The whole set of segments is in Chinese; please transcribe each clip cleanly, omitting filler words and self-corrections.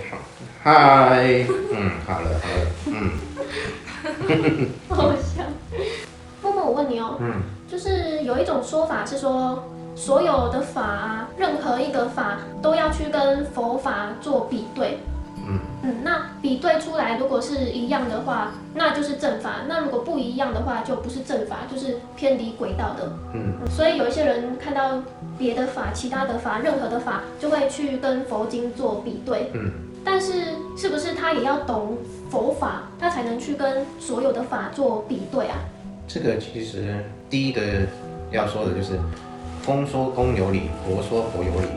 好，嗨，好了，好好笑。默默，我问你哦，就是有一种说法是说，所有的法啊，任何一个法都要去跟佛法做比对。那比对出来如果是一样的话，那就是正法；那如果不一样的话，就不是正法，就是偏离轨道的。所以有一些人看到别的法、其他的法、任何的法，就会去跟佛经做比对。但是是不是他也要懂佛法，他才能去跟所有的法做比对啊？这个其实第一个要说的就是，公说公有理，婆说婆有理。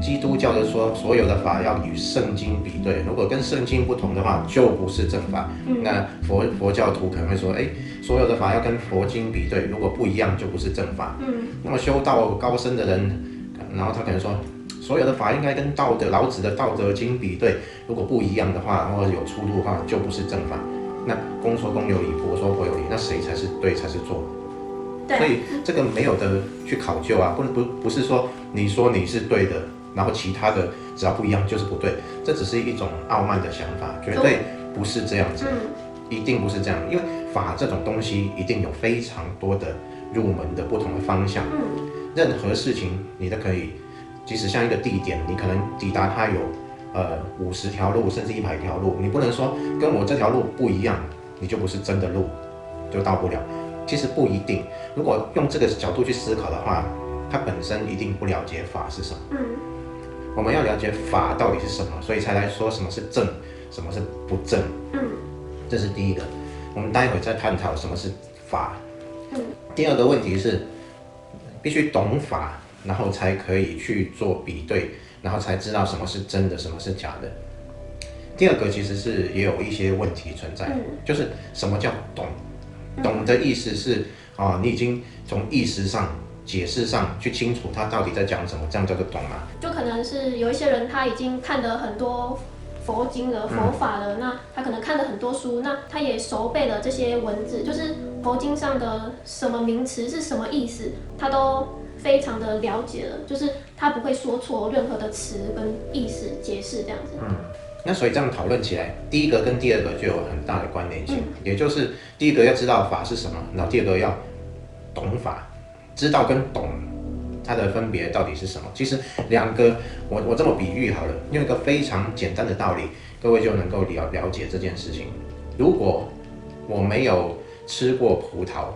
基督教的说，所有的法要与圣经比对，如果跟圣经不同的话，就不是正法。那佛教徒可能会说，所有的法要跟佛经比对，如果不一样，就不是正法。那么修道高深的人，然后他可能说，所有的法应该跟老子的《道德经》比对，如果不一样的话，或者有出入的话，就不是正法。那公说公有理，婆说婆有理，那谁才是对，才是错？所以这个没有的去考究啊，不是说你说你是对的，然后其他的只要不一样就是不对，这只是一种傲慢的想法，绝对不是这样子，一定不是这样，因为法这种东西一定有非常多的入门的不同的方向，任何事情你都可以，即使像一个地点，你可能抵达它有50条路甚至100条路，你不能说跟我这条路不一样，你就不是真的路，就到不了。其实不一定，如果用这个角度去思考的话，它本身一定不了解法是什么。我们要了解法到底是什么，所以才来说什么是正，什么是不正。这是第一个。我们待会再探讨什么是法。第二个问题是，必须懂法，然后才可以去做比对，然后才知道什么是真的，什么是假的。第二个其实是也有一些问题存在，就是什么叫懂？懂的意思是你已经从意识上、解释上去清楚他到底在讲什么，这样叫做懂吗？就可能是有一些人他已经看了很多佛经了、佛法了，那他可能看了很多书，那他也熟背了这些文字，就是佛经上的什么名词是什么意思，他都非常的了解了，就是他不会说错任何的词跟意思解释这样子。那所以这样讨论起来，第一个跟第二个就有很大的关联性，也就是第一个要知道法是什么，然后第二个要懂法，知道跟懂它的分别到底是什么。其实两个，我这么比喻好了，用一个非常简单的道理，各位就能够了解这件事情。如果我没有吃过葡萄，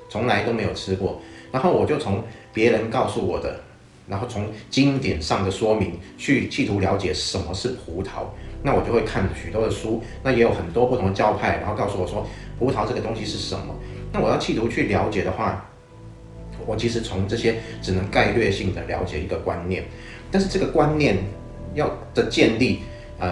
从来都没有吃过，然后我就从别人告诉我的，然后从经典上的说明去企图了解什么是葡萄，那我就会看许多的书，那也有很多不同的教派，然后告诉我说葡萄这个东西是什么。那我要企图去了解的话，我其实从这些只能概略性的了解一个观念，但是这个观念的建立，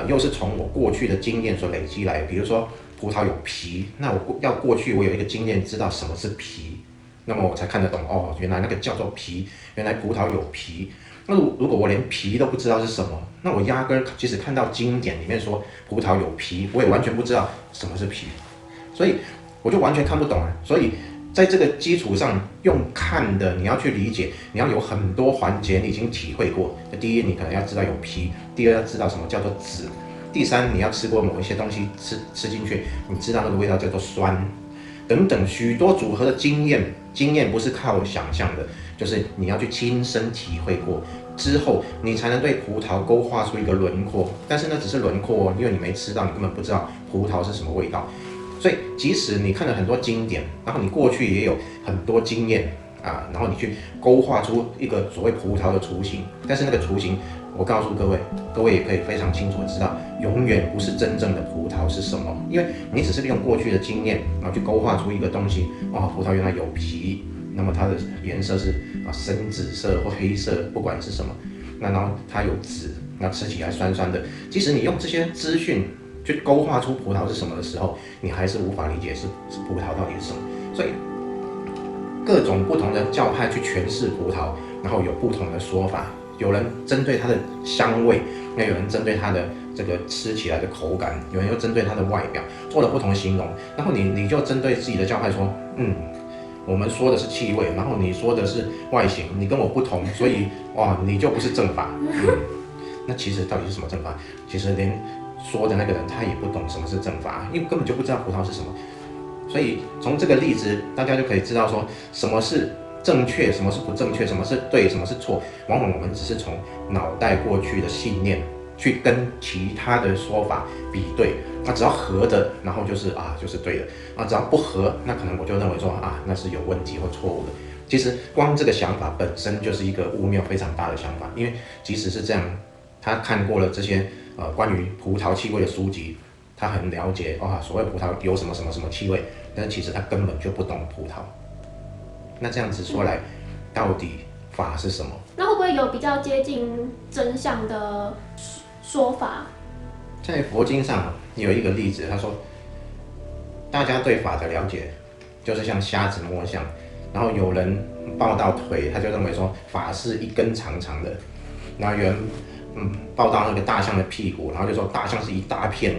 又是从我过去的经验所累积来。比如说葡萄有皮，那我要过去我有一个经验，知道什么是皮，那么我才看得懂原来那个叫做皮，原来葡萄有皮。那如果我连皮都不知道是什么，那我压根即使看到经典里面说葡萄有皮，我也完全不知道什么是皮，所以我就完全看不懂啊。所以在这个基础上，用看的你要去理解，你要有很多环节你已经体会过。第一，你可能要知道有皮；第二，要知道什么叫做籽；第三，你要吃过某一些东西吃进去，你知道那个味道叫做酸，等等许多组合的经验。经验不是靠想象的，就是你要去亲身体会过之后，你才能对葡萄勾画出一个轮廓。但是那只是轮廓因为你没吃到，你根本不知道葡萄是什么味道。所以即使你看了很多经典，然后你过去也有很多经验然后你去勾画出一个所谓葡萄的雏形，但是那个雏形，我告诉各位也可以非常清楚的知道，永远不是真正的葡萄是什么，因为你只是利用过去的经验，然后去勾画出一个东西。葡萄原来有皮，那么它的颜色是深紫色或黑色，不管是什么，然后它有籽，那吃起来酸酸的。即使你用这些资讯去勾画出葡萄是什么的时候，你还是无法理解是葡萄到底是什么。所以各种不同的教派去诠释葡萄，然后有不同的说法。有人针对它的香味，那有人针对它的这个吃起来的口感，有人又针对它的外表做了不同的形容。然后你就针对自己的教派说，我们说的是气味，然后你说的是外形，你跟我不同，所以哇，你就不是正法。那其实到底是什么正法？其实连说的那个人他也不懂什么是正法，因为根本就不知道葡萄是什么。所以从这个例子，大家就可以知道说什么是正确，什么是不正确，什么是对，什么是错。往往我们只是从脑袋过去的信念去跟其他的说法比对，那只要合的，然后就是就是对的，只要不合，那可能我就认为说那是有问题或错误的。其实光这个想法本身就是一个误谬非常大的想法，因为即使是这样，他看过了这些关于葡萄气味的书籍，他很了解所谓葡萄有什么什么什么气味，但是其实他根本就不懂葡萄。那这样子说来，到底法是什么？那会不会有比较接近真相的说法？在佛经上有一个例子，他说，大家对法的了解就是像瞎子摸象，然后有人抱到腿，他就认为说法是一根长长的，然后有人抱到那个大象的屁股，然后就说大象是一大片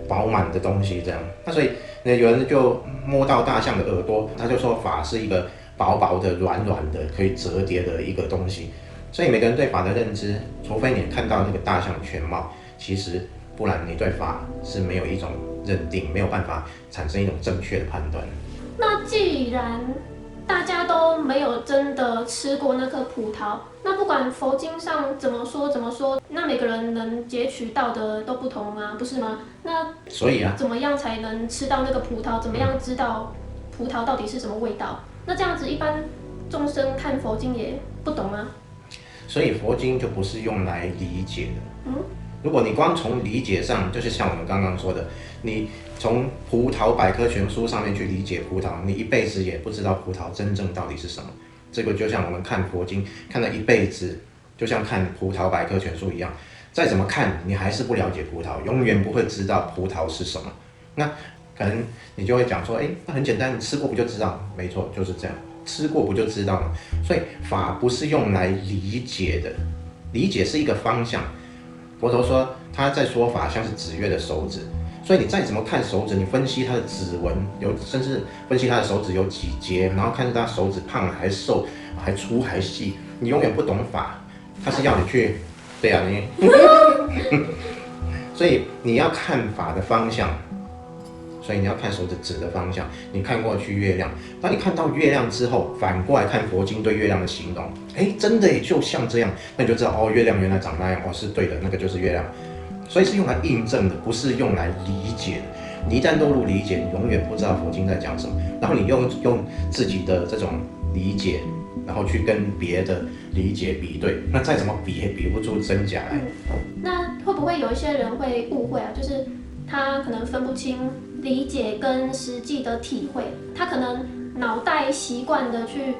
饱满的东西这样。那所以有人就摸到大象的耳朵，他就说法是一个薄薄的、软软的、可以折叠的一个东西。所以每个人对法的认知，除非你看到那个大象的全貌，其实不然你对法是没有一种认定，没有办法产生一种正确的判断。那既然大家都没有真的吃过那颗葡萄，那不管佛经上怎么说，那每个人能截取到的都不同啊，不是吗？那所以怎么样才能吃到那个葡萄？怎么样知道葡萄到底是什么味道？那这样子一般众生看佛经也不懂吗？所以佛经就不是用来理解的。如果你光从理解上，就是像我们刚刚说的，你从葡萄百科全书上面去理解葡萄，你一辈子也不知道葡萄真正到底是什么。这个就像我们看佛经看了一辈子，就像看葡萄百科全书一样，再怎么看你还是不了解葡萄，永远不会知道葡萄是什么。那可能你就会讲说，那很简单，你吃过不就知道？没错，就是这样，吃过不就知道吗？所以法不是用来理解的，理解是一个方向。佛陀说他在说法像是指月的手指，所以你再怎么看手指，你分析他的指纹，甚至分析他的手指有几节，然后看他手指胖还是瘦，还粗还细，你永远不懂法。他是要你去，对啊，所以你要看法的方向。所以你要看手指指的方向，你看过去月亮，当你看到月亮之后，反过来看佛经对月亮的形容，真的也就像这样，那你就知道月亮原来长那样，是对的，那个就是月亮。所以是用来印证的，不是用来理解的。你一旦落入理解，你永远不知道佛经在讲什么，然后你用自己的这种理解，然后去跟别的理解比对，那再怎么比也比不出真假来。那会不会有一些人会误会啊？就是他可能分不清理解跟实际的体会，他可能脑袋习惯的去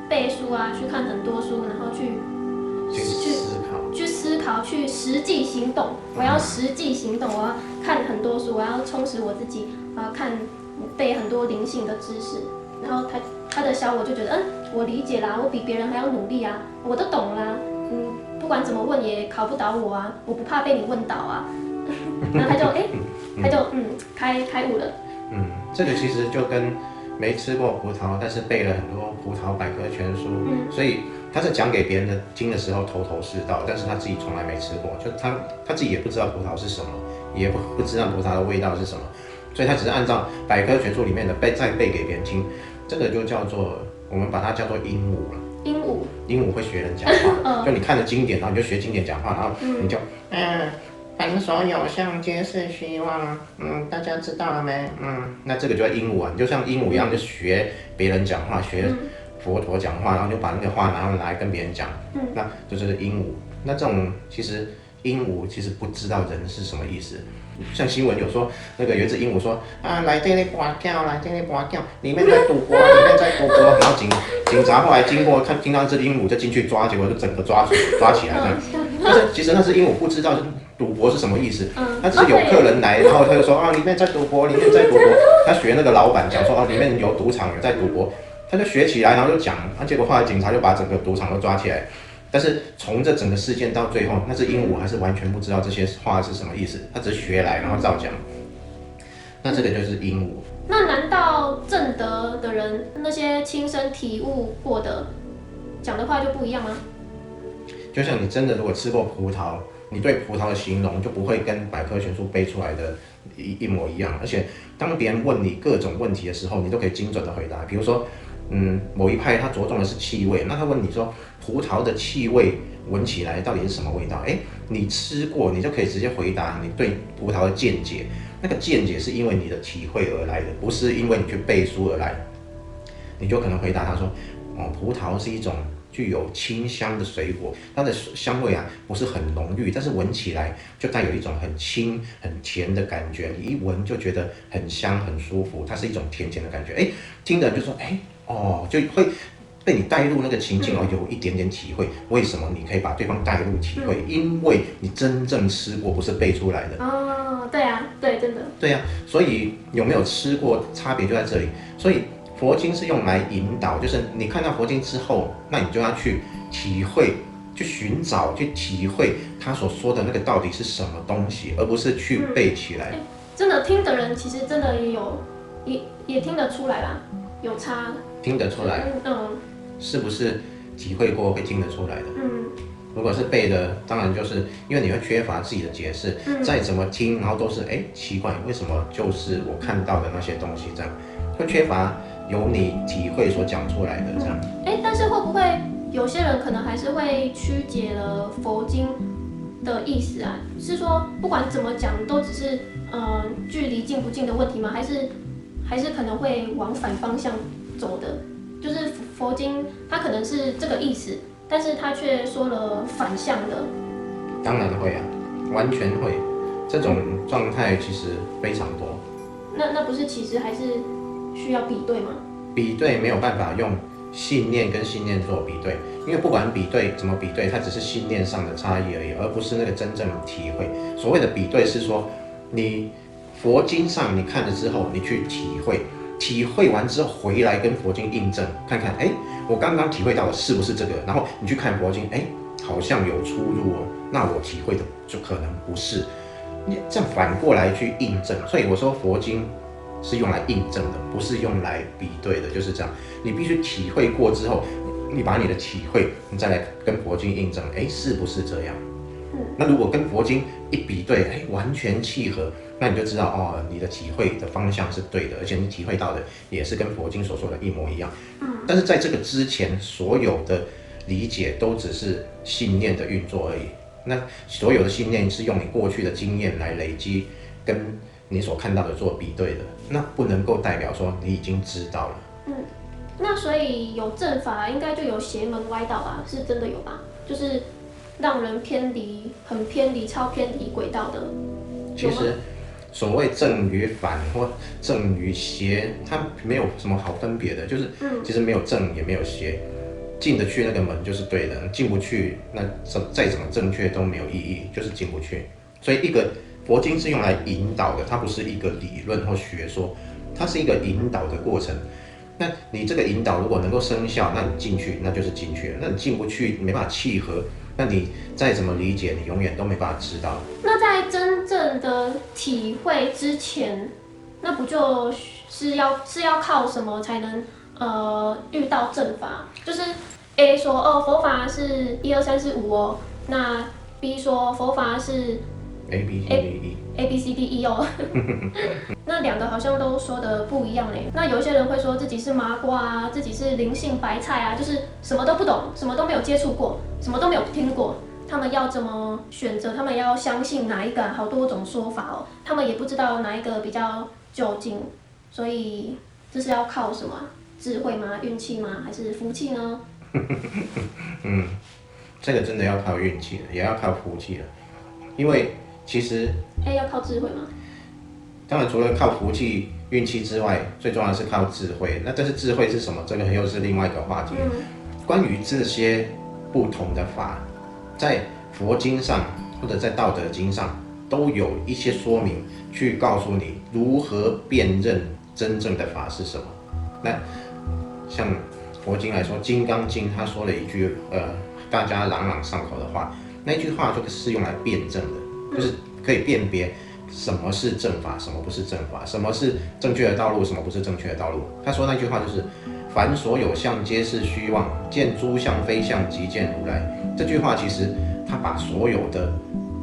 背书啊，去看很多书，然后去思考，去实际行动。我要实际行动，我要看很多书，我要充实我自己，我要背很多灵性的知识。然后他的小我就觉得，我理解啦，我比别人还要努力啊，我都懂啦，不管怎么问也考不倒我啊，我不怕被你问倒啊。然后他就开悟了。这个其实就跟没吃过葡萄，但是背了很多葡萄百科全书，所以他在讲给别人的听的时候头头是道，但是他自己从来没吃过，就他自己也不知道葡萄是什么，也不知道葡萄的味道是什么，所以他只是按照百科全书里面的再背给别人听，这个就叫做我们把它叫做鹦鹉了。鹦鹉会学人讲话，就你看着经典，然后你就学经典讲话，然后你就凡所有相皆是虚妄，大家知道了没？那这个就叫鹦鹉啊，你就像鹦鹉一样，就学别人讲话，学佛陀讲话，然后就把那个话拿来跟别人讲，那这就是鹦鹉。那这种其实鹦鹉其实不知道人是什么意思。像新闻有说，有一只鹦鹉说来这里拔掉，里面在赌博，然后警察后来经过听到这只鹦鹉就进去抓，结果就整个抓起来了。但是其实那只鹦鹉不知道赌博是什么意思，他只是有客人来，然后他就说里面在赌博，他学那个老板讲说里面有赌场，有在赌博，他就学起来，然后就讲，结果后来警察就把整个赌场都抓起来。但是从这整个事件到最后，那只鹦鹉还是完全不知道这些话是什么意思，他只是学来然后照讲。那这个就是鹦鹉。那难道正德的人那些亲身体悟过的讲的话就不一样吗？就像你真的如果吃过葡萄，你对葡萄的形容就不会跟百科全书背出来的一模一样。而且当别人问你各种问题的时候，你都可以精准的回答。比如说，某一派他着重的是气味，那他问你说葡萄的气味闻起来到底是什么味道？你吃过，你就可以直接回答你对葡萄的见解。那个见解是因为你的体会而来的，不是因为你去背书而来。你就可能回答他说，葡萄是一种具有清香的水果，它的香味不是很浓郁，但是闻起来就带有一种很清很甜的感觉，你一闻就觉得很香很舒服，它是一种甜甜的感觉。听的人就说就会被你带入那个情境有一点点体会。为什么你可以把对方带入体会？因为你真正吃过，不是背出来的。对啊，对，真的。对啊，所以有没有吃过，差别就在这里。所以佛经是用来引导，就是你看到佛经之后，那你就要去体会、去寻找、去体会他所说的那个到底是什么东西，而不是去背起来。真的听的人其实真的也听得出来啦，有差。听得出来。是不是体会过会听得出来的？如果是背的，当然就是因为你会缺乏自己的解释，再怎么听，然后都是奇怪，为什么就是我看到的那些东西这样，会缺乏由你体会所讲出来的这样。但是会不会有些人可能还是会曲解了佛经的意思啊？是说不管怎么讲，都只是距离近不近的问题吗？还是可能会往反方向走的？就是佛经它可能是这个意思，但是他却说了反向的。当然会啊，完全会，这种状态其实非常多。那不是其实还是需要比对吗？比对没有办法用信念跟信念做比对，因为不管比对怎么比对，它只是信念上的差异而已，而不是那个真正的体会。所谓的比对是说，你佛经上你看了之后，你去体会。体会完之后回来跟佛经印证，看看，我刚刚体会到的是不是这个？然后你去看佛经，好像有出入哦，那我体会的就可能不是。这样反过来去印证，所以我说佛经是用来印证的，不是用来比对的，就是这样。你必须体会过之后，你把你的体会，你再来跟佛经印证，是不是这样？那如果跟佛经一比对，完全契合。那你就知道你的体会的方向是对的，而且你体会到的也是跟佛经所说的一模一样。但是在这个之前，所有的理解都只是信念的运作而已。那所有的信念是用你过去的经验来累积，跟你所看到的做比对的，那不能够代表说你已经知道了。那所以有正法，应该就有邪门歪道吧？是真的有吧？就是让人很偏离、超偏离轨道的。其实。所谓正与反或正与邪，它没有什么好分别的，就是其实没有正也没有邪，进得去那个门就是对的，进不去那再怎么正确都没有意义，就是进不去。所以一个佛经是用来引导的，它不是一个理论或学说，它是一个引导的过程。那你这个引导如果能够生效，那你进去那就是进去了，那你进不去没办法契合，那你再怎么理解，你永远都没办法知道。那在真正的体会之前，那不就是要靠什么才能遇到正法？就是 A 说佛法是1、2、3、4、5哦，那 B 说佛法是 A B C D E 哦，那两个好像都说的不一样嘞。那有一些人会说自己是麻瓜啊，自己是灵性白菜啊，就是什么都不懂，什么都没有接触过，什么都没有听过。他们要怎么选择？他们要相信哪一个？好多种说法哦，他们也不知道哪一个比较就近。所以这是要靠什么？智慧吗？运气吗？还是福气呢？这个真的要靠运气了，也要靠福气了，因为其实要靠智慧吗？当然，除了靠福气、运气之外，最重要的是靠智慧。那但是智慧是什么？这个又是另外一个话题。关于这些不同的法，在佛经上或者在道德经上都有一些说明，去告诉你如何辨认真正的法是什么。那像佛经来说，《金刚经》他说了一句大家朗朗上口的话，那一句话就是用来辩证的，就是可以辨别什么是正法，什么不是正法，什么是正确的道路，什么不是正确的道路。他说那句话就是“凡所有相，皆是虚妄；见诸相非相，即见如来”。这句话其实他把所有的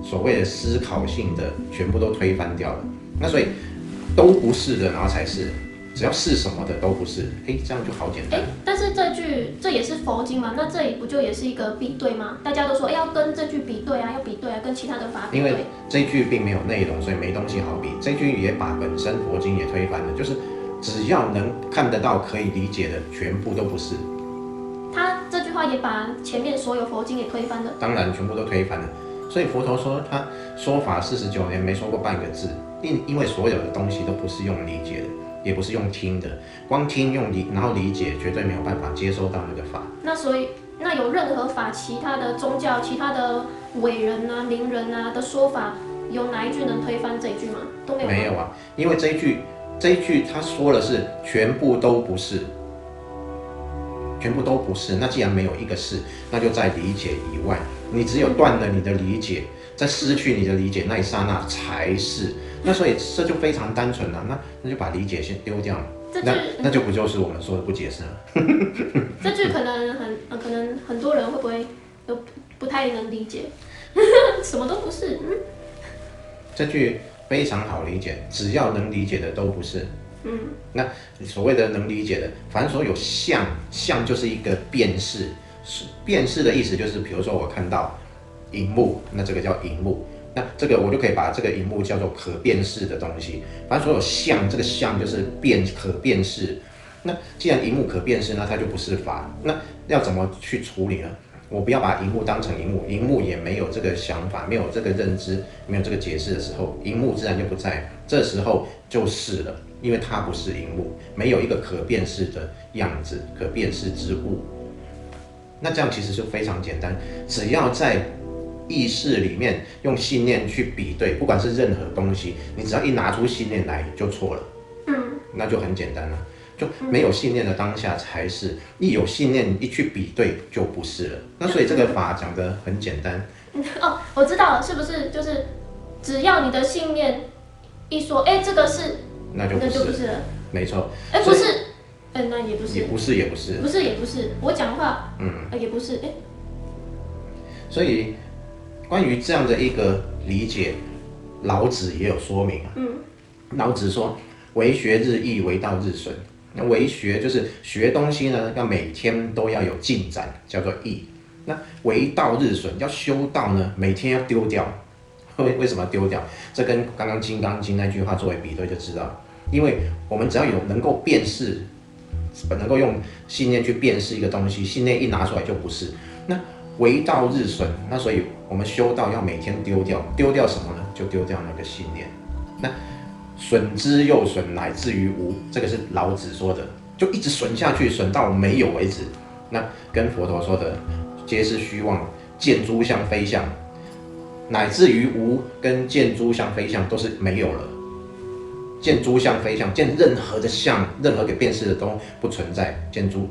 所谓的思考性的全部都推翻掉了。那所以都不是的，然后才是。只要是什么的都不是，这样就好简单。但是这也是佛经嘛，那这里不就也是一个比对吗？大家都说，要跟这句比对啊，要比对啊，跟其他的法比对。因为这句并没有内容，所以没东西好比。这句也把本身佛经也推翻了，就是只要能看得到、可以理解的，全部都不是。他这句话也把前面所有佛经也推翻了。当然，全部都推翻了。所以佛陀说他说法49年没说过半个字，因为所有的东西都不是用理解的。也不是用听的，光听然后理解，绝对没有办法接收到那个法。那所以，那有任何法，其他的宗教、其他的伟人啊、名人啊的说法，有哪一句能推翻这一句吗？都没有。没有啊，因为这一句他说的是全部都不是，全部都不是。那既然没有一个是，那就在理解以外，你只有断了你的理解，在失去你的理解那一刹那才是。那所以这就非常单纯了，那就把理解先丢掉，那就不就是我们说的不解释了。这句可能很多人会不会都不太能理解，什么都不是。这句非常好理解，只要能理解的都不是。那所谓的能理解的，凡所有相，相就是一个辨识，辨识的意思就是，比如说我看到荧幕，那这个叫荧幕。那这个我就可以把这个荧幕叫做可辨识的东西。反正所有相，这个相就是可辨识。那既然荧幕可辨识，那它就不是法。那要怎么去处理呢？我不要把荧幕当成荧幕，荧幕也没有这个想法，没有这个认知，没有这个解释的时候，荧幕自然就不在。这时候就是了，因为它不是荧幕，没有一个可辨识的样子，可辨识之物。那这样其实就非常简单，只要在意识里面用信念去比对，不管是任何东西，你只要一拿出信念来就错了，那就很简单了，就没有信念的当下才是，一有信念一去比对就不是了。那所以这个法讲得很简单。我知道了，是不是就是只要你的信念一说，这个是，那就不是了，没错。不是，那也不是，也不是，也不是，我讲话，也不是，所以。关于这样的一个理解，老子也有说明啊。老子说：“为学日益，为道日损。”那为学就是学东西呢，要每天都要有进展，叫做益。那为道日损，要修道呢，每天要丢掉。为什么要丢掉？这跟刚刚《金刚经》那句话作为比对就知道。因为我们只要有能够辨识，能够用信念去辨识一个东西，信念一拿出来就不是。那为道日损，那所以我们修道要每天丢掉，丢掉什么呢？就丢掉那个信念。那损之又损，乃至于无，这个是老子说的，就一直损下去，损到没有为止。那跟佛陀说的皆是虚妄，见诸相非相，乃至于无，跟见诸相非相都是没有了。见诸相非相，见任何的相，任何给辨识的都不存在，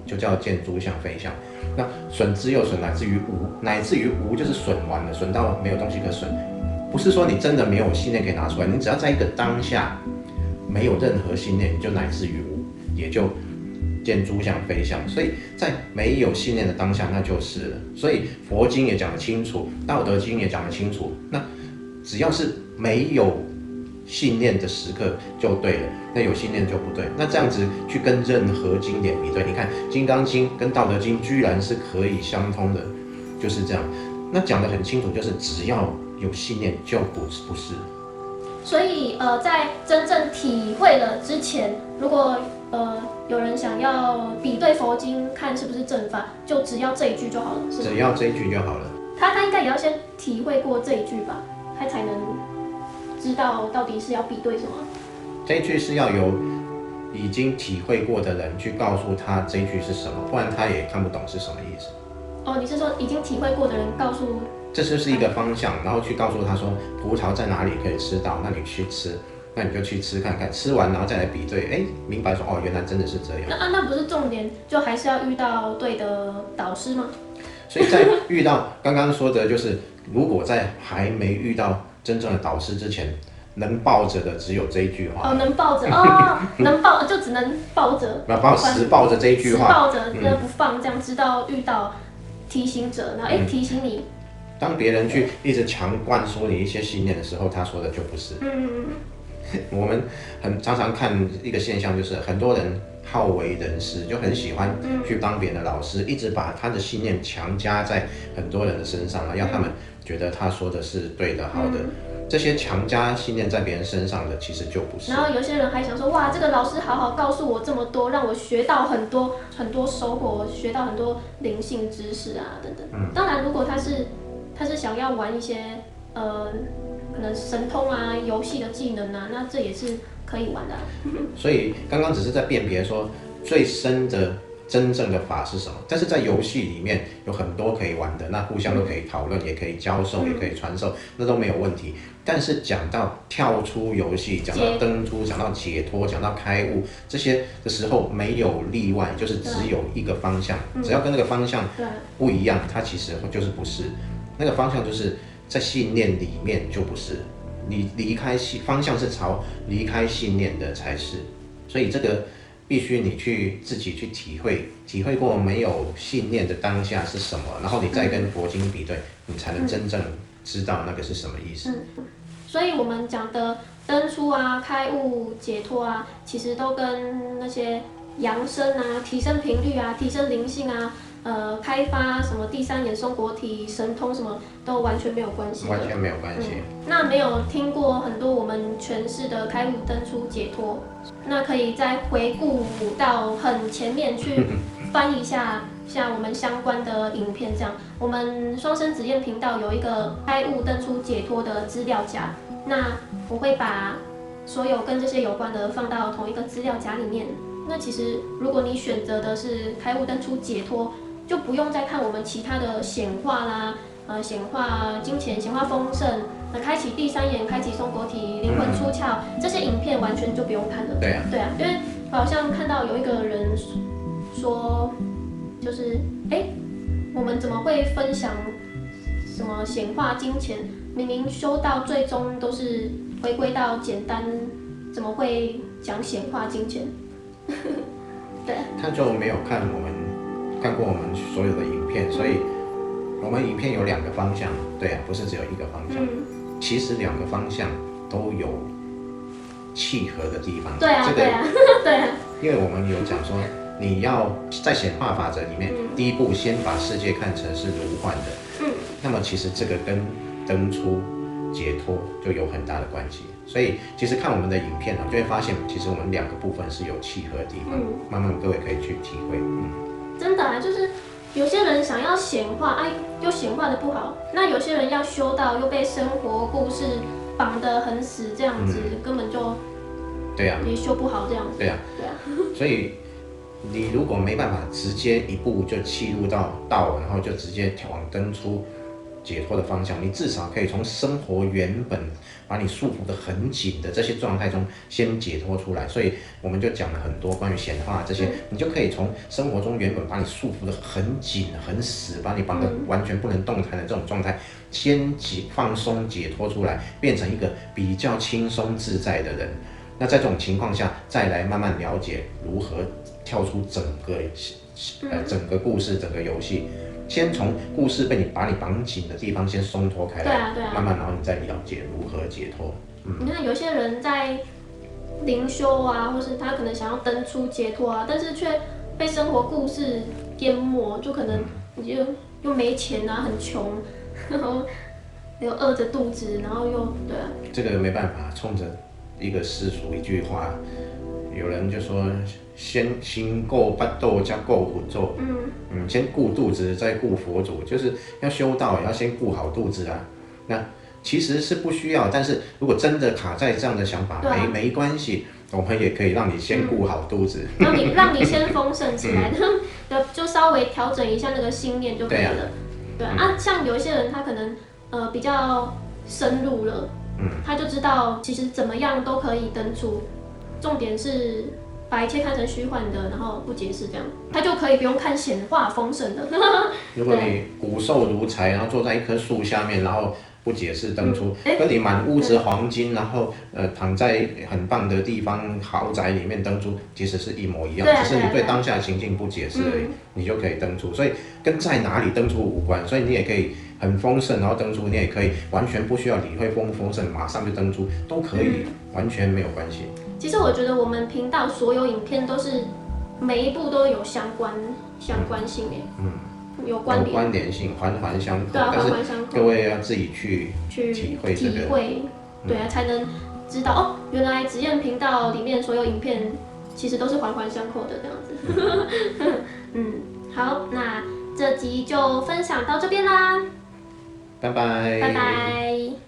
就叫见诸相非相。那损之又损，乃至于无，乃至于无就是损完了，损到没有东西可损。不是说你真的没有信念可以拿出来，你只要在一个当下没有任何信念，你就乃至于无，也就见诸相非相。所以在没有信念的当下，那就是了。所以佛经也讲得清楚，道德经也讲得清楚。那只要是没有信念的时刻就对了，那有信念就不对。那这样子去跟任何经典比对，你看《金刚经》跟《道德经》居然是可以相通的，就是这样。那讲得很清楚，就是只要有信念就不是。所以在真正体会了之前，如果有人想要比对佛经看是不是正法，就只要这一句就好了，是吗？只要这一句就好了。他应该也要先体会过这一句吧，他才能知道到底是要比对什么。这一句是要有已经体会过的人去告诉他这一句是什么，不然他也看不懂是什么意思。你是说已经体会过的人告诉？这就是一个方向，然后去告诉他说葡萄在哪里可以吃到，那你去吃，那你就去吃看看，吃完然后再来比对，明白说原来真的是这样。那不是重点，就还是要遇到对的导师吗？所以在遇到刚刚说的，就是如果在还没遇到真正的导师之前，能抱着的只有这一句话。哦，能抱着哦，能抱就只能抱着，实抱着这一句话，实抱着不放，这样直到遇到提醒者，然后提醒你。当别人去一直强灌输你一些信念的时候，他说的就不是。我们常常看一个现象，就是很多人好为人师，就很喜欢去当别人的老师，一直把他的信念强加在很多人的身上，让他们觉得他说的是对的、好的。这些强加信念在别人身上的，其实就不是。然后有些人还想说，哇，这个老师好好告诉我这么多，让我学到很多很多收获，学到很多灵性知识啊等等。当然，如果他是想要玩一些可能神通啊、游戏的技能啊，那这也是可以玩的。所以刚刚只是在辨别说最深的真正的法是什么，但是在游戏里面有很多可以玩的，那互相都可以讨论，也可以教授，也可以传授，那都没有问题。但是讲到跳出游戏，讲到登出，讲到解脱，讲到开悟这些的时候，没有例外，就是只有一个方向，只要跟那个方向不一样，它其实就是不是。那个方向就是在信念里面就不是，你离开方向是朝离开信念的才是，所以这个必须你自己去体会过没有信念的当下是什么，然后你再跟佛经比对，你才能真正知道那个是什么意思。所以我们讲的登出啊、开悟、解脱啊，其实都跟那些扬升啊、提升频率啊、提升灵性啊、开发什么第三眼松果体、神通什么都完全没有关系。完全没有关系。那没有听过很多我们诠释的开悟、登出、解脱，那可以再回顾到很前面去翻一下。像我们相关的影片这样，我们双生子验频道有一个开悟登出解脱的资料夹，那我会把所有跟这些有关的放到同一个资料夹里面。那其实如果你选择的是开悟登出解脱，就不用再看我们其他的显化啦，显化金钱、显化丰盛，开启第三眼、开启松果体、灵魂出窍，这些影片完全就不用看了。对啊，因为好像看到有一个人说。就是我们怎么会分享什么显化金钱？明明修到最终都是回归到简单，怎么会讲显化金钱？对，他就没有看过我们所有的影片，所以我们影片有2个方向，对啊，不是只有一个方向。其实2个方向都有契合的地方。对啊，对啊，对啊。因为我们有讲说。你要在显化法则里面，第一步先把世界看成是如幻的，那么其实这个跟登出解脱就有很大的关系。所以其实看我们的影片就会发现，其实我们2个部分是有契合的地方，慢慢各位可以去体会。真的啊，就是有些人想要显化，又显化的不好；那有些人要修道，又被生活故事绑得很死，这样子根本就对啊，也修不好这样子。对啊，所以。你如果没办法直接一步就契入到道，然后就直接往登出解脱的方向，你至少可以从生活原本把你束缚得很紧的这些状态中先解脱出来。所以我们就讲了很多关于显化这些，你就可以从生活中原本把你束缚得很紧很死，把你绑得完全不能动弹的这种状态，先放松解脱出来，变成一个比较轻松自在的人。那在这种情况下，再来慢慢了解如何跳出整个故事、整个游戏，先从故事把你绑紧的地方先松脱开来，慢慢，然后你再了解如何解脱。你看有些人在灵修啊，或是他可能想要登出解脱啊，但是却被生活故事淹没，就可能你就又没钱啊，很穷，然后又饿着肚子，然后又对啊，这个没办法，冲着一个世俗一句话，有人就说先顾巴肚再顾佛祖，先顾肚子再顾佛祖，就是要修道也要先顾好肚子啊。那其实是不需要，但是如果真的卡在这样的想法，没关系，我们也可以让你先顾好肚子，让你先丰盛起来，就稍微调整一下那个心念就可以了。对啊，像有一些人他可能比较深入了。他就知道其实怎么样都可以登出，重点是把一切看成虚幻的，然后不解释这样，他就可以不用看显化丰盛的。如果你骨瘦如柴，然后坐在一棵树下面，然后不解释登出，跟你满屋子黄金，然后躺在很棒的地方豪宅里面登出，其实是一模一样，只是你对当下情境不解释而已，你就可以登出。所以跟在哪里登出无关，所以你也可以很丰盛然后登出，你也可以完全不需要理会丰不丰盛，马上就登出都可以，完全没有关系。其实我觉得我们频道所有影片都是每一部都有相关性耶，有关联性，环环相扣。对啊，但是环环相扣。各位要自己去体会这个，对啊，才能知道哦，原来职业频道里面所有影片其实都是环环相扣的这样子。好，那这集就分享到这边啦，拜拜，拜拜。